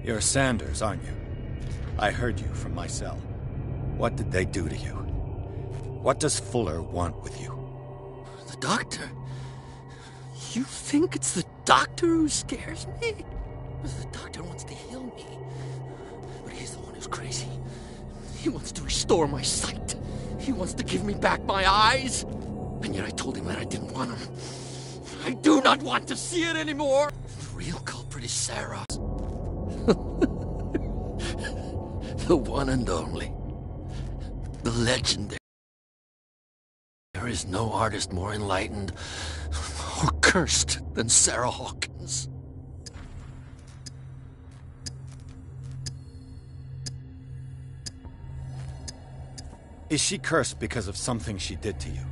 You're Sanders, aren't you? I heard you from my cell. What did they do to you? What does Fuller want with you? The doctor? You think it's the doctor who scares me? The doctor wants to heal me. But he's the one who's crazy. He wants to restore my sight. He wants to give me back my eyes. And yet I told him that I didn't want him. I do not want to see it anymore. The real culprit is Sarah. The one and only. The legendary. There is no artist more enlightened or cursed than Sarah Hawkins. Is she cursed because of something she did to you?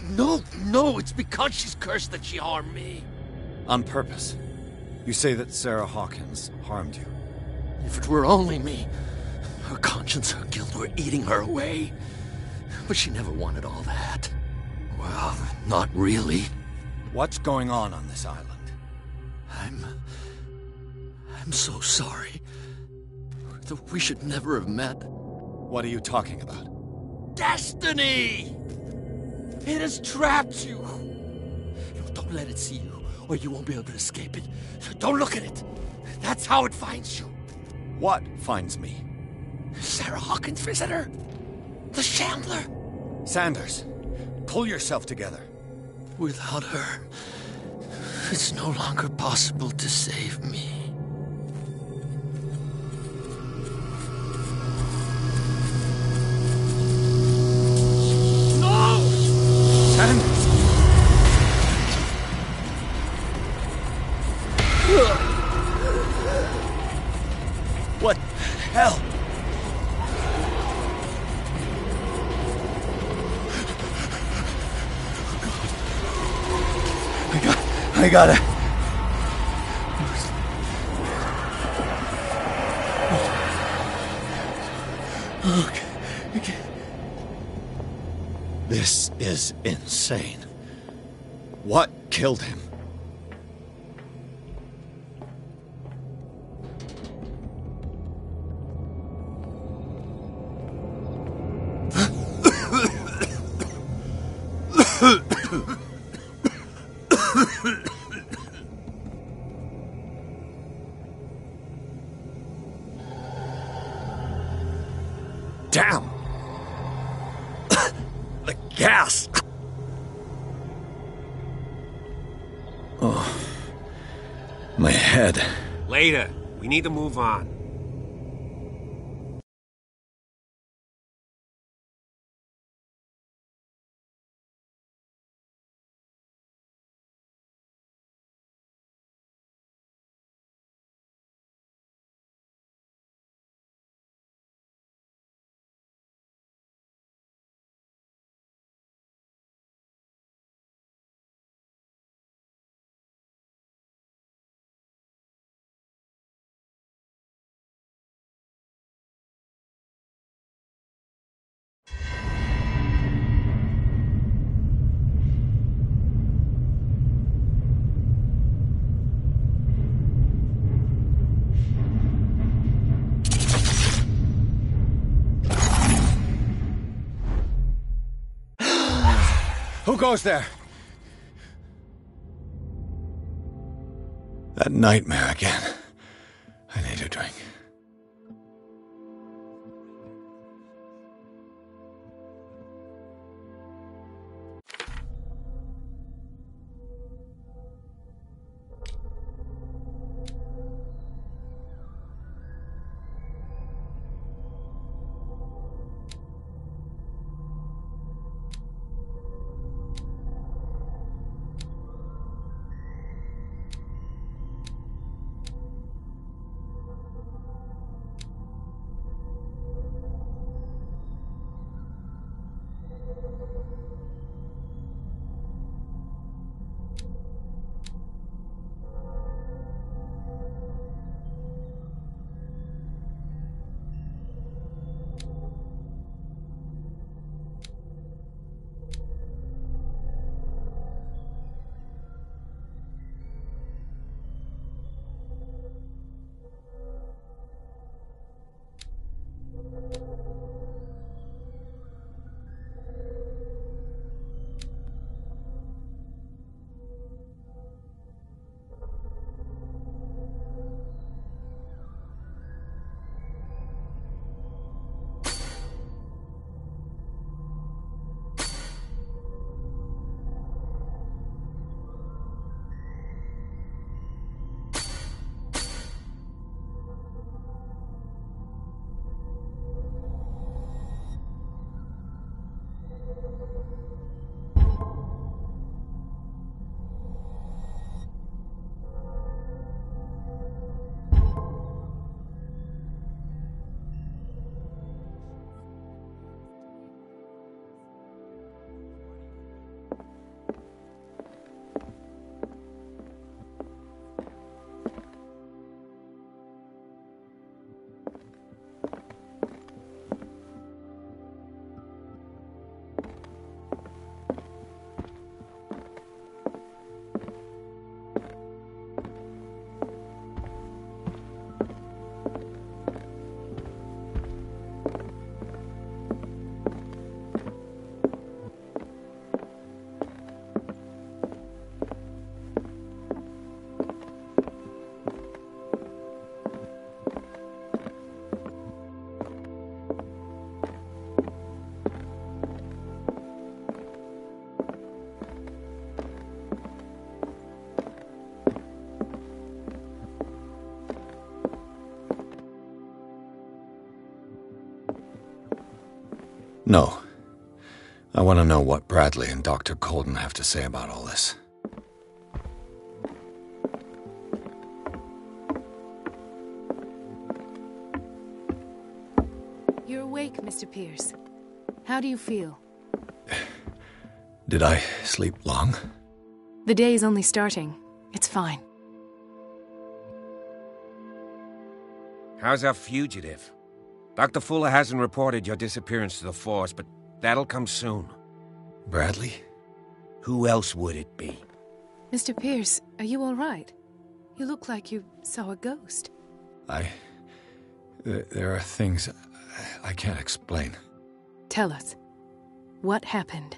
No, it's because she's cursed that she harmed me. On purpose. You say that Sarah Hawkins harmed you. If it were only me, her conscience, her guilt were eating her away. But she never wanted all that. Well, not really. What's going on this island? I'm so sorry. We should never have met. What are you talking about? Destiny! It has trapped you. No, don't let it see you, or you won't be able to escape it. Don't look at it. That's how it finds you. What finds me? Sarah Hawkins' visitor. The Shambler. Sanders, pull yourself together. Without her, it's no longer possible to save me. No! Sanders! What the hell? I got it. Okay. This is insane. What killed him? Damn! The gas! Oh. My head. Later. We need to move on. Who goes there? That nightmare again. I need a drink. No. I want to know what Bradley and Dr. Colden have to say about all this. You're awake, Mr. Pierce. How do you feel? Did I sleep long? The day is only starting. It's fine. How's our fugitive? Dr. Fuller hasn't reported your disappearance to the Force, but that'll come soon. Bradley? Who else would it be? Mr. Pierce, are you all right? You look like you saw a ghost. There are things I can't explain. Tell us. What happened?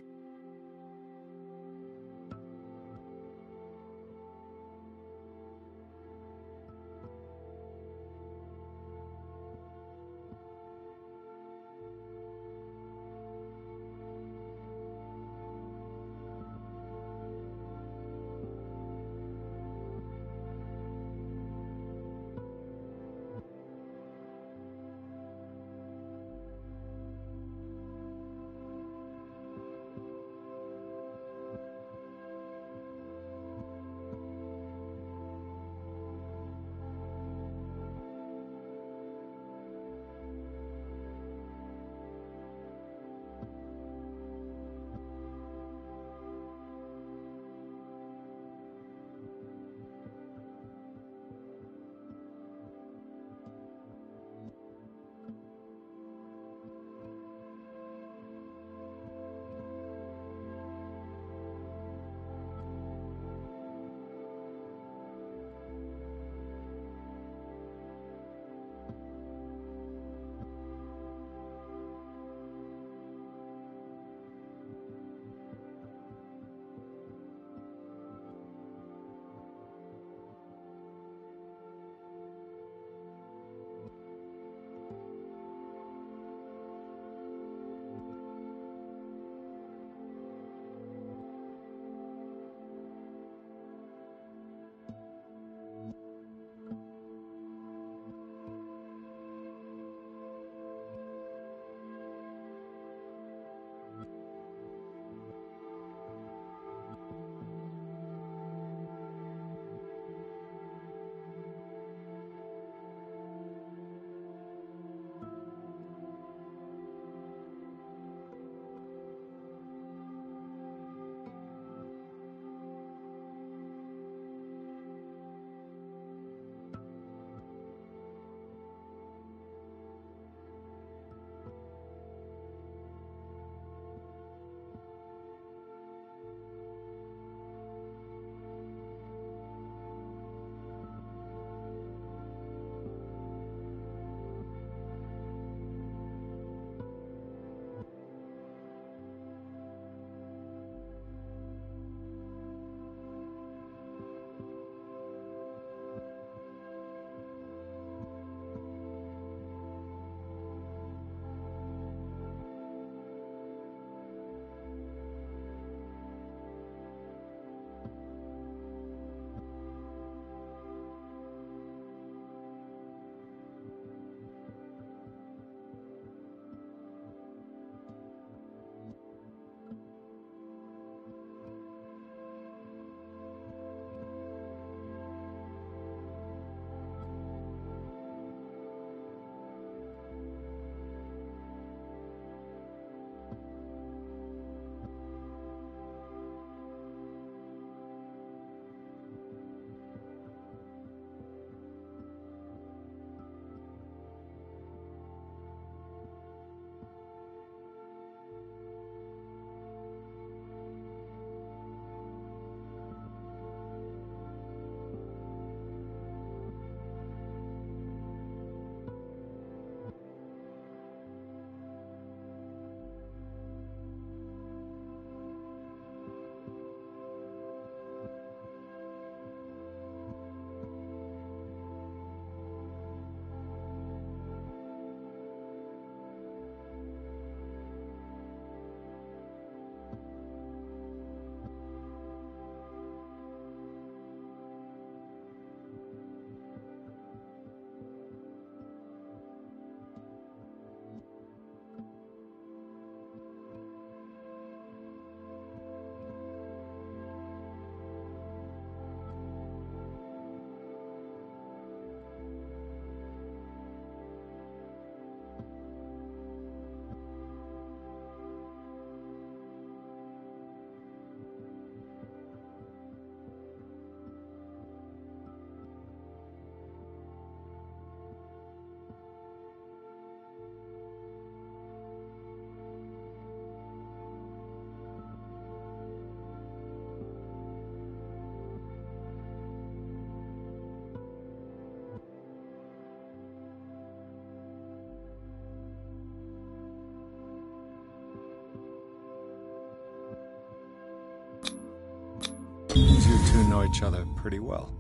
Seems you two know each other pretty well.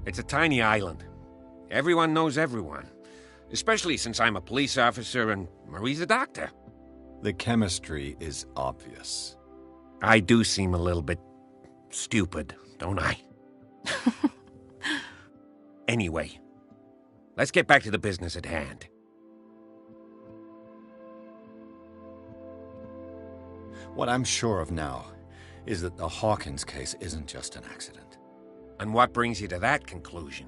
It's a tiny island. Everyone knows everyone. Especially since I'm a police officer and Marie's a doctor. The chemistry is obvious. I do seem a little bit stupid, don't I? Anyway, let's get back to the business at hand. What I'm sure of now is that the Hawkins case isn't just an accident. And what brings you to that conclusion?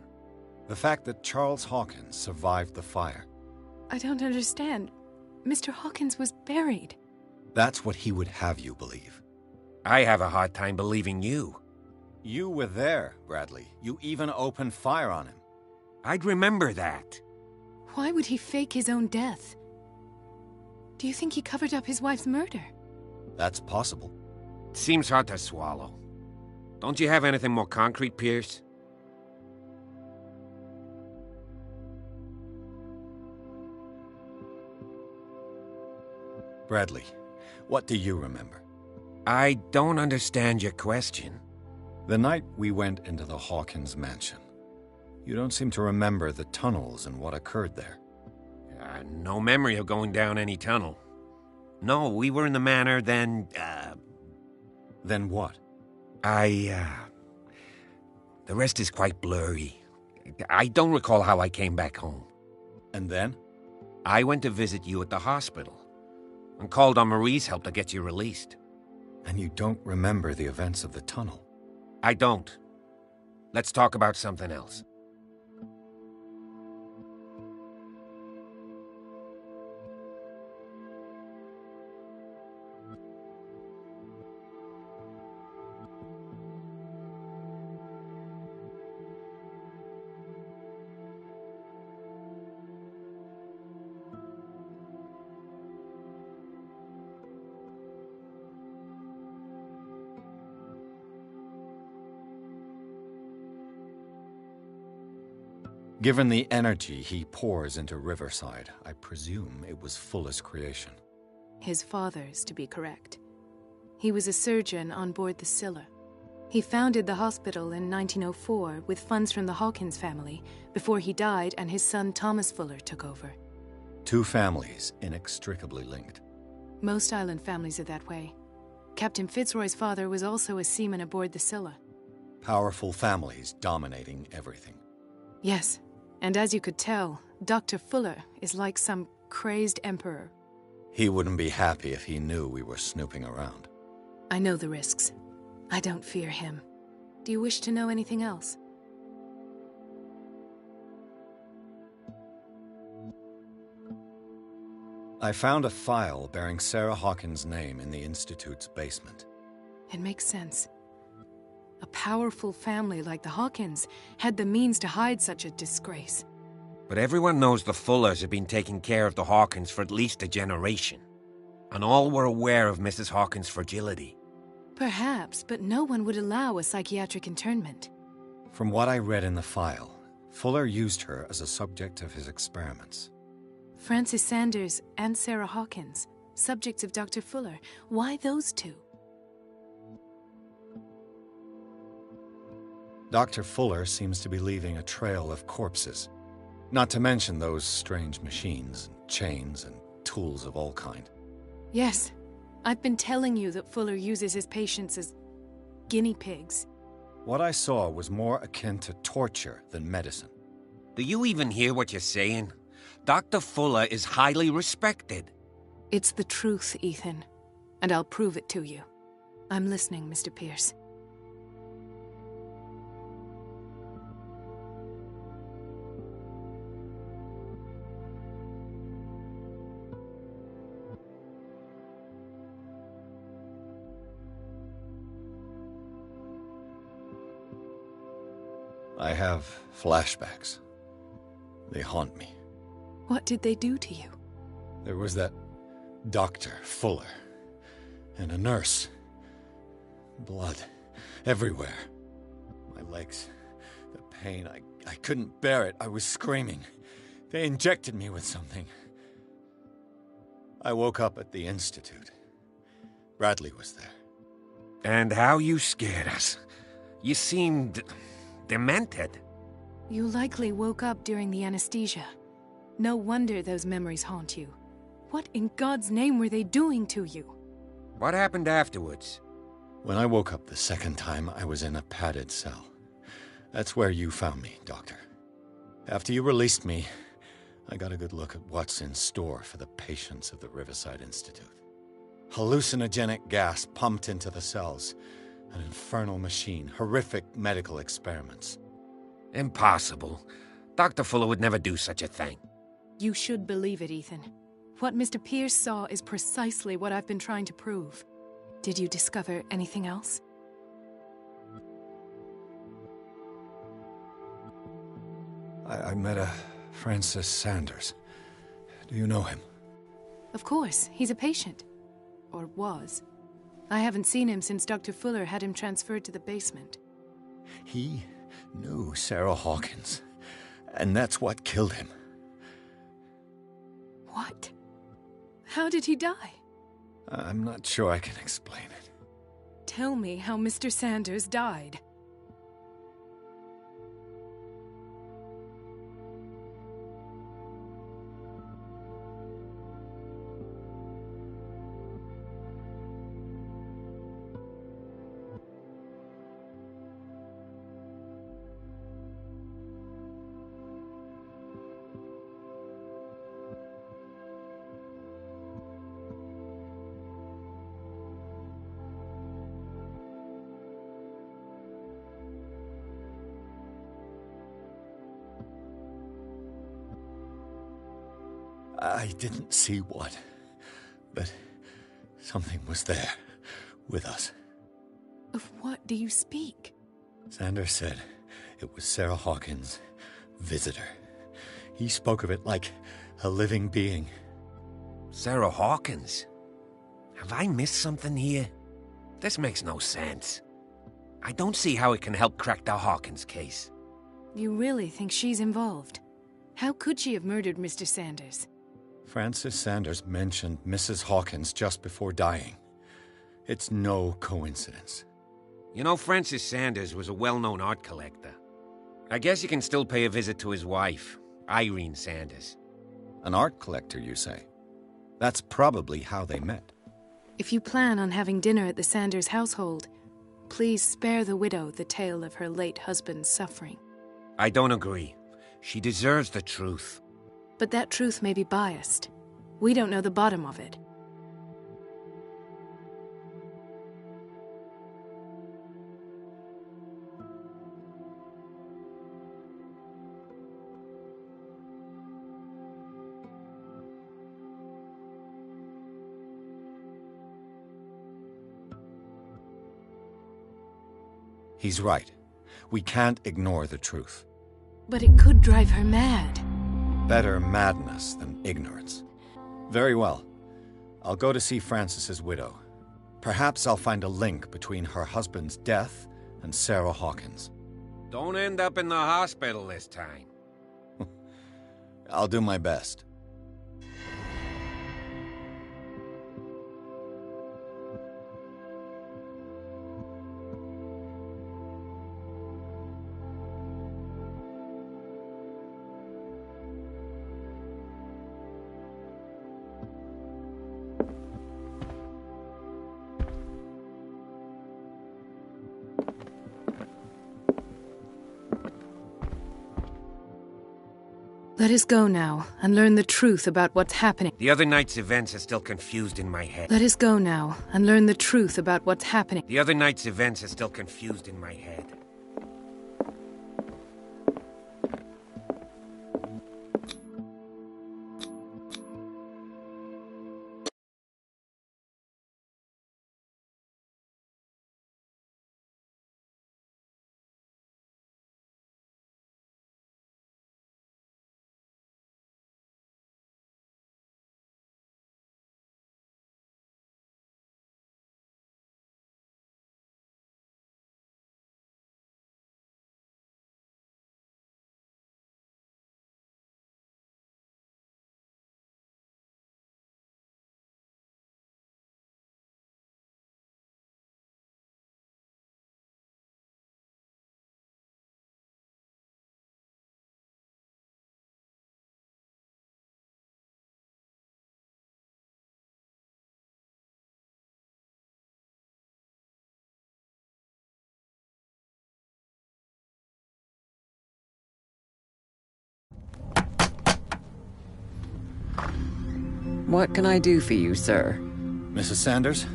The fact that Charles Hawkins survived the fire. I don't understand. Mr. Hawkins was buried. That's what he would have you believe. I have a hard time believing you. You were there, Bradley. You even opened fire on him. I'd remember that. Why would he fake his own death? Do you think he covered up his wife's murder? That's possible. Seems hard to swallow. Don't you have anything more concrete, Pierce? Bradley, what do you remember? I don't understand your question. The night we went into the Hawkins mansion. You don't seem to remember the tunnels and what occurred there. No memory of going down any tunnel. No, we were in the manor, then, Then what? The rest is quite blurry. I don't recall how I came back home. And then? I went to visit you at the hospital, and called on Marie's help to get you released. And you don't remember the events of the tunnel? I don't. Let's talk about something else. Given the energy he pours into Riverside, I presume it was Fuller's creation. His father's, to be correct. He was a surgeon on board the Scylla. He founded the hospital in 1904 with funds from the Hawkins family before he died and his son Thomas Fuller took over. Two families inextricably linked. Most island families are that way. Captain Fitzroy's father was also a seaman aboard the Scylla. Powerful families dominating everything. Yes, and as you could tell, Dr. Fuller is like some crazed emperor. He wouldn't be happy if he knew we were snooping around. I know the risks. I don't fear him. Do you wish to know anything else? I found a file bearing Sarah Hawkins' name in the Institute's basement. It makes sense. A powerful family like the Hawkins had the means to hide such a disgrace. But everyone knows the Fullers have been taking care of the Hawkins for at least a generation. And all were aware of Mrs. Hawkins' fragility. Perhaps, but no one would allow a psychiatric internment. From what I read in the file, Fuller used her as a subject of his experiments. Francis Sanders and Sarah Hawkins, subjects of Dr. Fuller. Why those two? Dr. Fuller seems to be leaving a trail of corpses. Not to mention those strange machines, and chains, and tools of all kind. Yes. I've been telling you that Fuller uses his patients as guinea pigs. What I saw was more akin to torture than medicine. Do you even hear what you're saying? Dr. Fuller is highly respected. It's the truth, Ethan. And I'll prove it to you. I'm listening, Mr. Pierce. I have flashbacks. They haunt me. What did they do to you? There was that Dr. Fuller, and a nurse. Blood everywhere. My legs, the pain, I couldn't bear it. I was screaming. They injected me with something. I woke up at the Institute. Bradley was there. And how you scared us. You seemed demented. You likely woke up during the anesthesia. No wonder those memories haunt you. What in God's name were they doing to you? What happened afterwards? When I woke up the second time, I was in a padded cell. That's where you found me, Doctor. After you released me, I got a good look at what's in store for the patients of the Riverside Institute. Hallucinogenic gas pumped into the cells. An infernal machine. Horrific medical experiments. Impossible. Dr. Fuller would never do such a thing. You should believe it, Ethan. What Mr. Pierce saw is precisely what I've been trying to prove. Did you discover anything else? I met a Francis Sanders. Do you know him? Of course, he's a patient. Or was. I haven't seen him since Dr. Fuller had him transferred to the basement. He knew Sarah Hawkins, and that's what killed him. What? How did he die? I'm not sure I can explain it. Tell me how Mr. Sanders died. I didn't see what, but something was there, with us. Of what do you speak? Sanders said it was Sarah Hawkins' visitor. He spoke of it like a living being. Sarah Hawkins? Have I missed something here? This makes no sense. I don't see how it can help crack the Hawkins case. You really think she's involved? How could she have murdered Mr. Sanders? Francis Sanders mentioned Mrs. Hawkins just before dying. It's no coincidence. You know, Francis Sanders was a well-known art collector. I guess you can still pay a visit to his wife, Irene Sanders. An art collector, you say? That's probably how they met. If you plan on having dinner at the Sanders household, please spare the widow the tale of her late husband's suffering. I don't agree. She deserves the truth. But that truth may be biased. We don't know the bottom of it. He's right. We can't ignore the truth. But it could drive her mad. Better madness than ignorance. Very well. I'll go to see Francis's widow. Perhaps I'll find a link between her husband's death and Sarah Hawkins. Don't end up in the hospital this time. I'll do my best. Let us go now and learn the truth about what's happening. The other night's events are still confused in my head. Let us go now and learn the truth about what's happening. The other night's events are still confused in my head. What can I do for you, sir? Mrs. Sanders,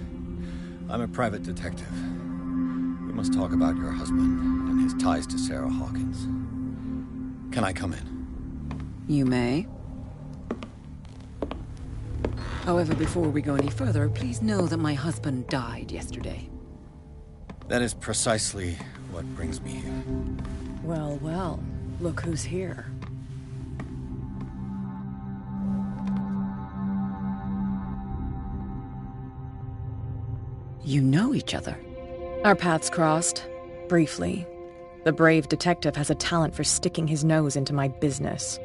I'm a private detective. We must talk about your husband and his ties to Sarah Hawkins. Can I come in? You may. However, before we go any further, please know that my husband died yesterday. That is precisely what brings me here. Well, well, look who's here. You know each other. Our paths crossed, briefly. The brave detective has a talent for sticking his nose into my business.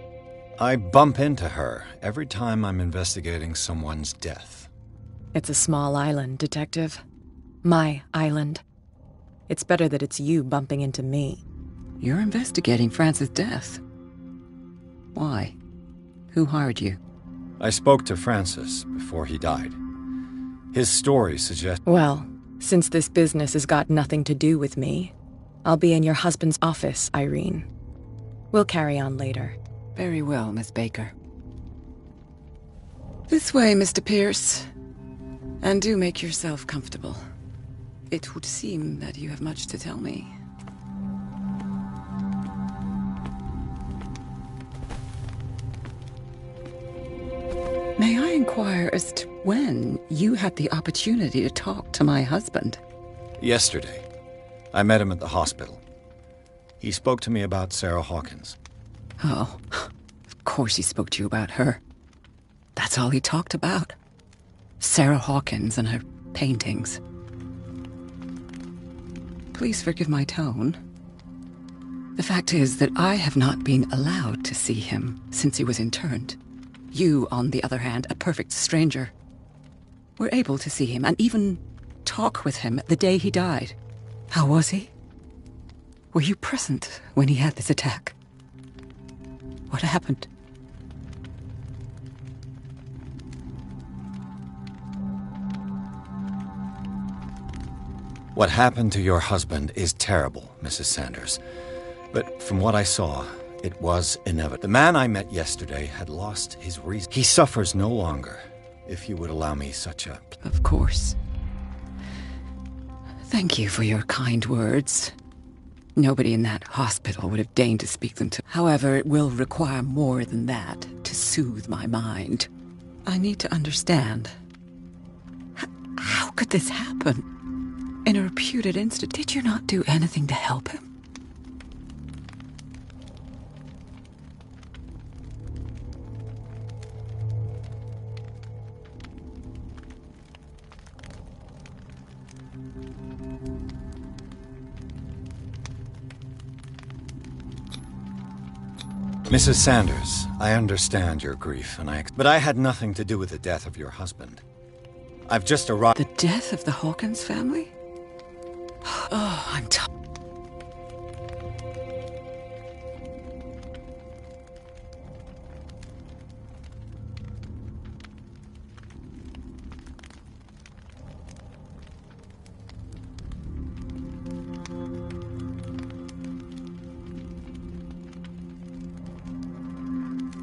I bump into her every time I'm investigating someone's death. It's a small island, Detective. My island. It's better that it's you bumping into me. You're investigating Francis' death. Why? Who hired you? I spoke to Francis before he died. His story suggests... Well, since this business has got nothing to do with me, I'll be in your husband's office, Irene. We'll carry on later. Very well, Miss Baker. This way, Mr. Pierce. And do make yourself comfortable. It would seem that you have much to tell me. May I inquire as to when you had the opportunity to talk to my husband? Yesterday. I met him at the hospital. He spoke to me about Sarah Hawkins. Oh, of course he spoke to you about her. That's all he talked about. Sarah Hawkins and her paintings. Please forgive my tone. The fact is that I have not been allowed to see him since he was interned. You, on the other hand, a perfect stranger, were able to see him and even talk with him the day he died. How was he? Were you present when he had this attack? What happened? What happened to your husband is terrible, Mrs. Sanders. But from what I saw, it was inevitable. The man I met yesterday had lost his reason. He suffers no longer, if you would allow me such a... Of course. Thank you for your kind words. Nobody in that hospital would have deigned to speak them to. However, it will require more than that to soothe my mind. I need to understand. How could this happen? In a reputed incident, did you not do anything to help him? Mrs. Sanders, I understand your grief, but I had nothing to do with the death of your husband. I've just arrived... The death of the Hawkins family? Oh, I'm tired.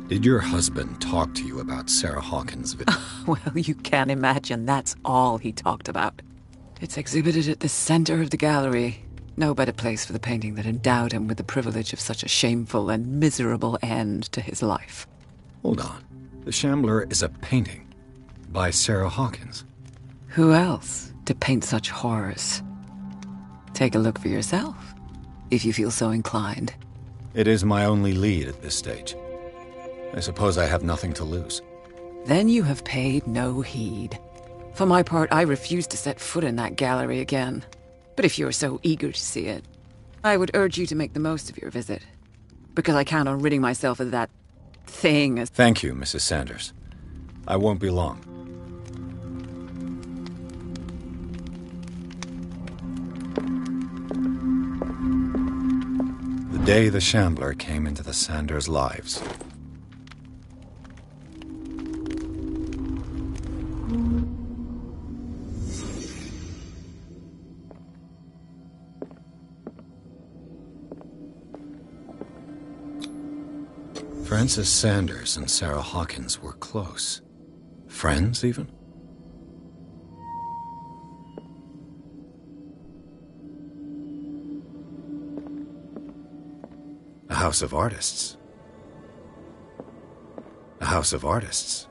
Did your husband talk to you about Sarah Hawkins' video? Well, you can't imagine that's all he talked about. It's exhibited at the center of the gallery. No better place for the painting that endowed him with the privilege of such a shameful and miserable end to his life. Hold on. The Shambler is a painting by Sarah Hawkins. Who else to paint such horrors? Take a look for yourself, if you feel so inclined. It is my only lead at this stage. I suppose I have nothing to lose. Then you have paid no heed. For my part, I refuse to set foot in that gallery again. But if you're so eager to see it, I would urge you to make the most of your visit. Because I count on ridding myself of that thing as... Thank you, Mrs. Sanders. I won't be long. The day the Shambler came into the Sanders' lives. Francis Sanders and Sarah Hawkins were close. Friends, even? A house of artists. A house of artists.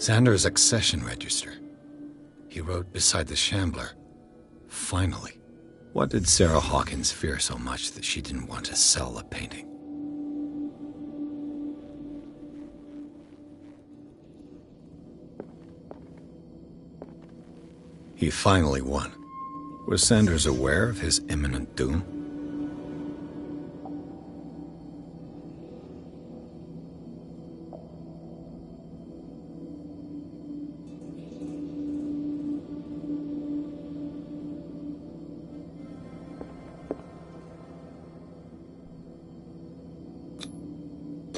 Xander's accession register. He wrote beside the Shambler, "Finally." What did Sarah Hawkins fear so much that she didn't want to sell the painting? He finally won. Was Sanders aware of his imminent doom?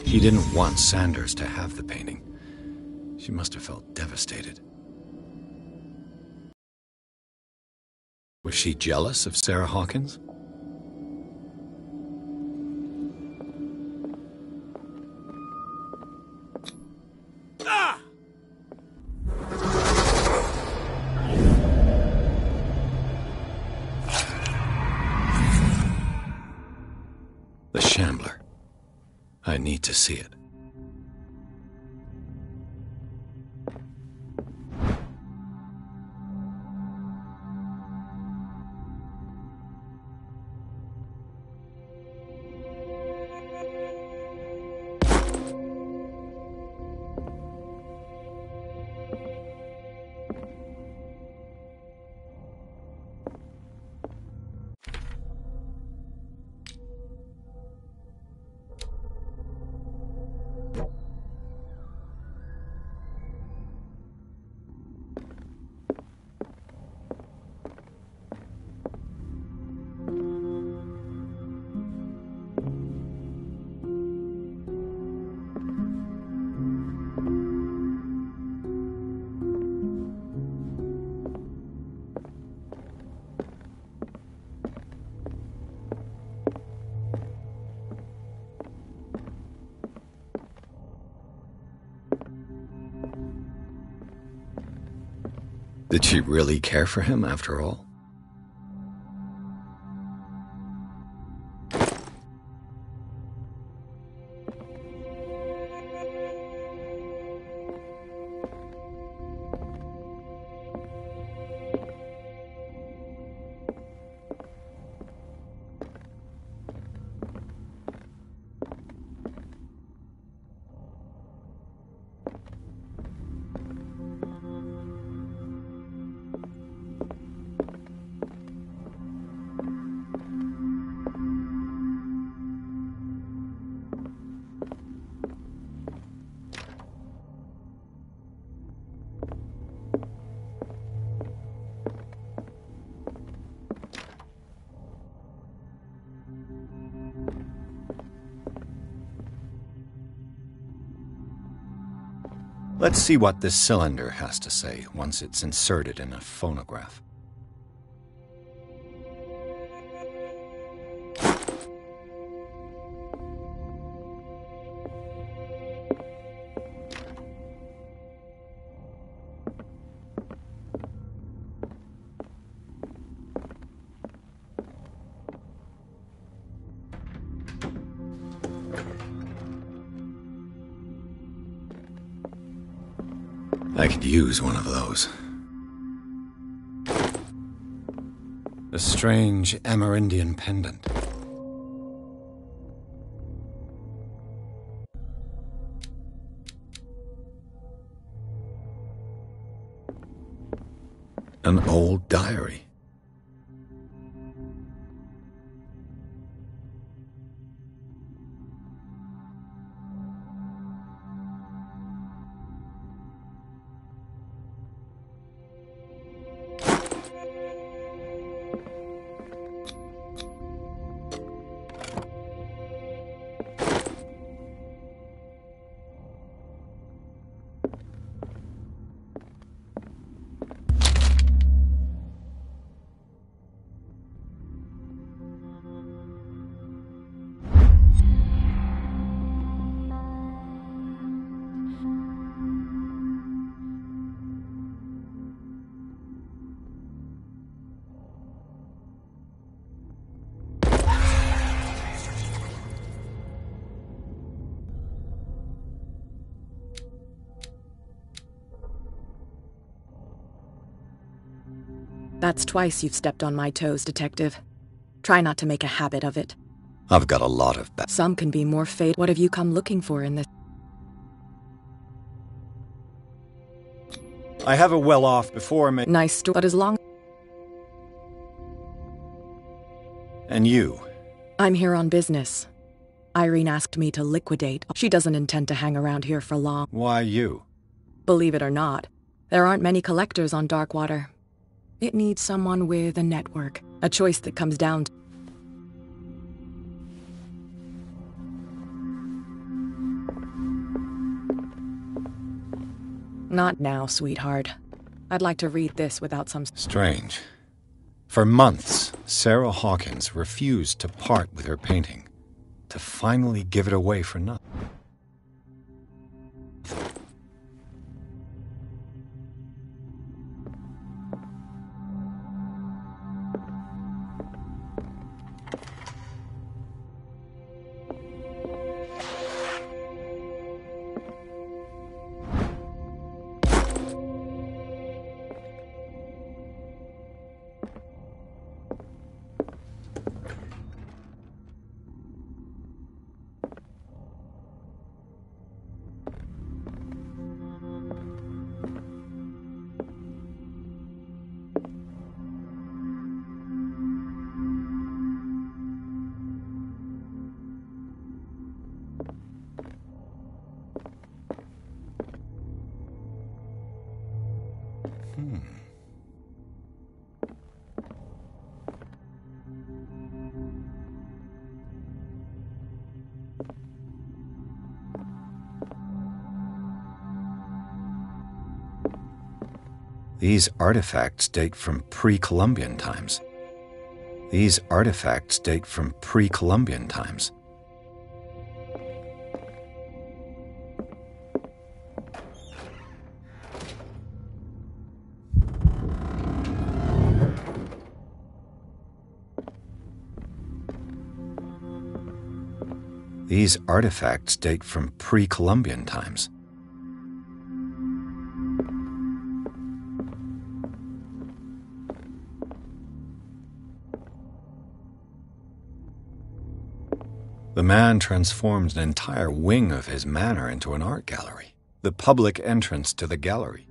He didn't want Sanders to have the painting. She must have felt devastated. Was she jealous of Sarah Hawkins? Ah! The Shambler. I need to see it. Did she really care for him after all? Let's see what this cylinder has to say once it's inserted in a phonograph. I could use one of those. A strange Amerindian pendant. An old diary. That's twice you've stepped on my toes, Detective. Try not to make a habit of it. I've got a lot of bad. Some can be more fatal. What have you come looking for in this? I have a well-off before me. Nice story, but as long... And you? I'm here on business. Irene asked me to liquidate. She doesn't intend to hang around here for long. Why you? Believe it or not, there aren't many collectors on Darkwater. It needs someone with a network, a choice that comes down to... Not now, sweetheart. I'd like to read this without some... Strange. For months, Sarah Hawkins refused to part with her painting, to finally give it away for nothing. These artifacts date from pre-Columbian times. These artifacts date from pre-Columbian times. These artifacts date from pre-Columbian times. The man transformed an entire wing of his manor into an art gallery. The public entrance to the gallery.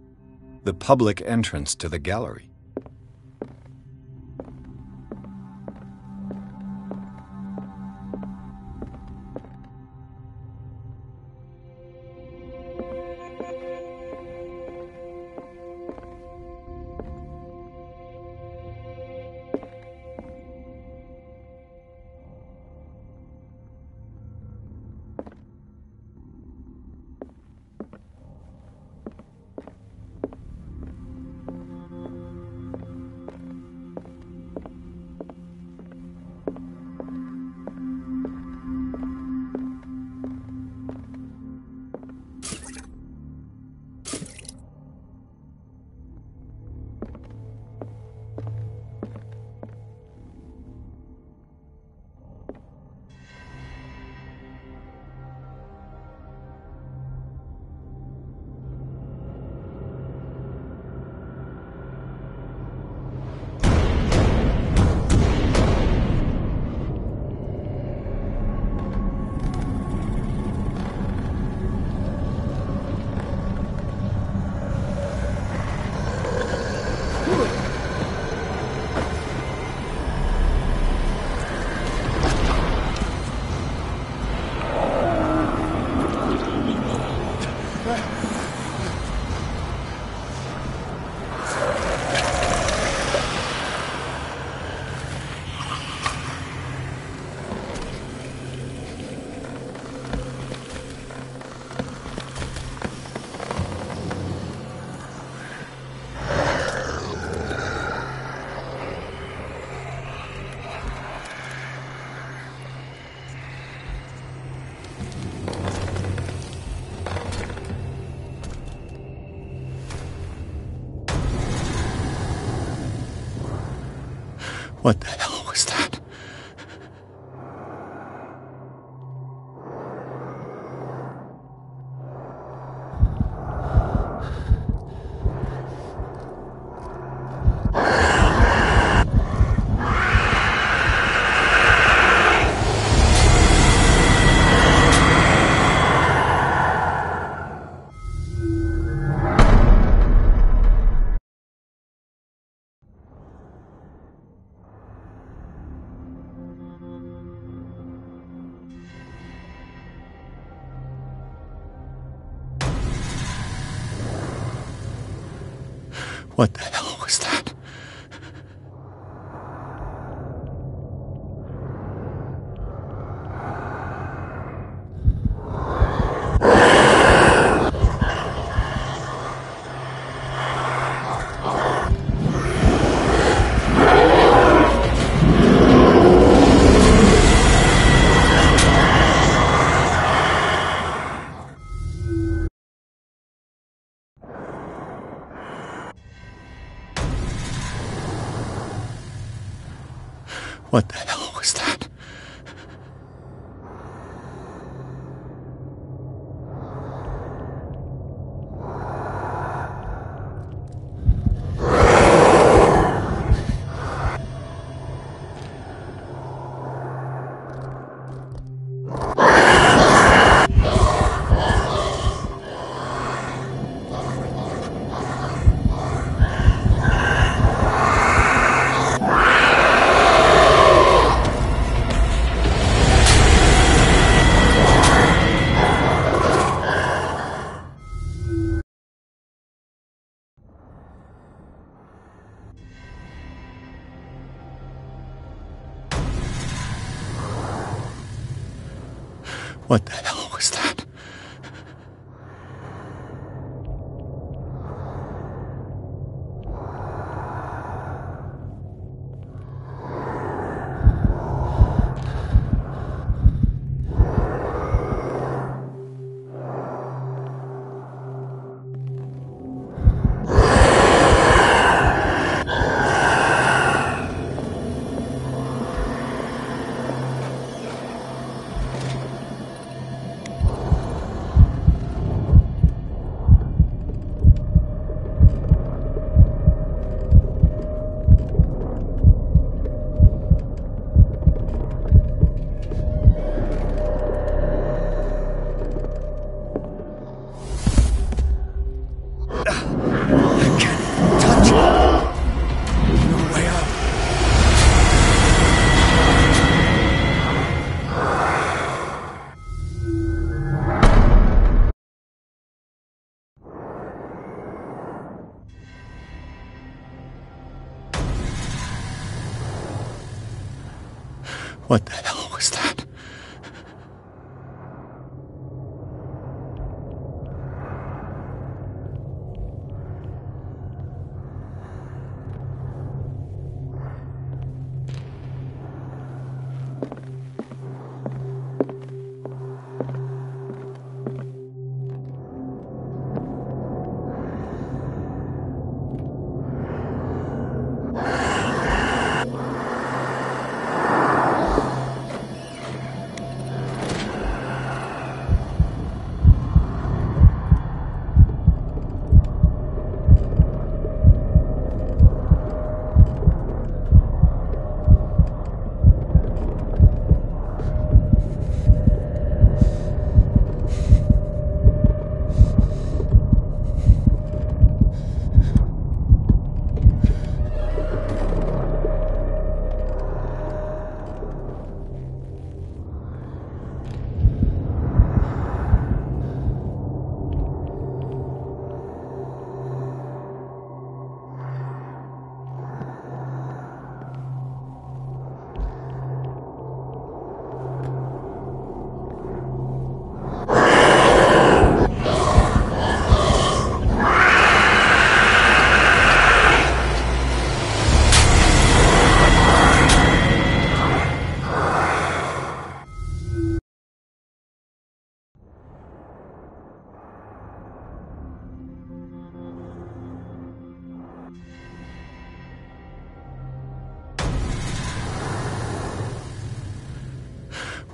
The public entrance to the gallery. What the hell was that? What the hell was that? What the hell was that? What the hell was that? What the hell was that?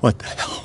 What the hell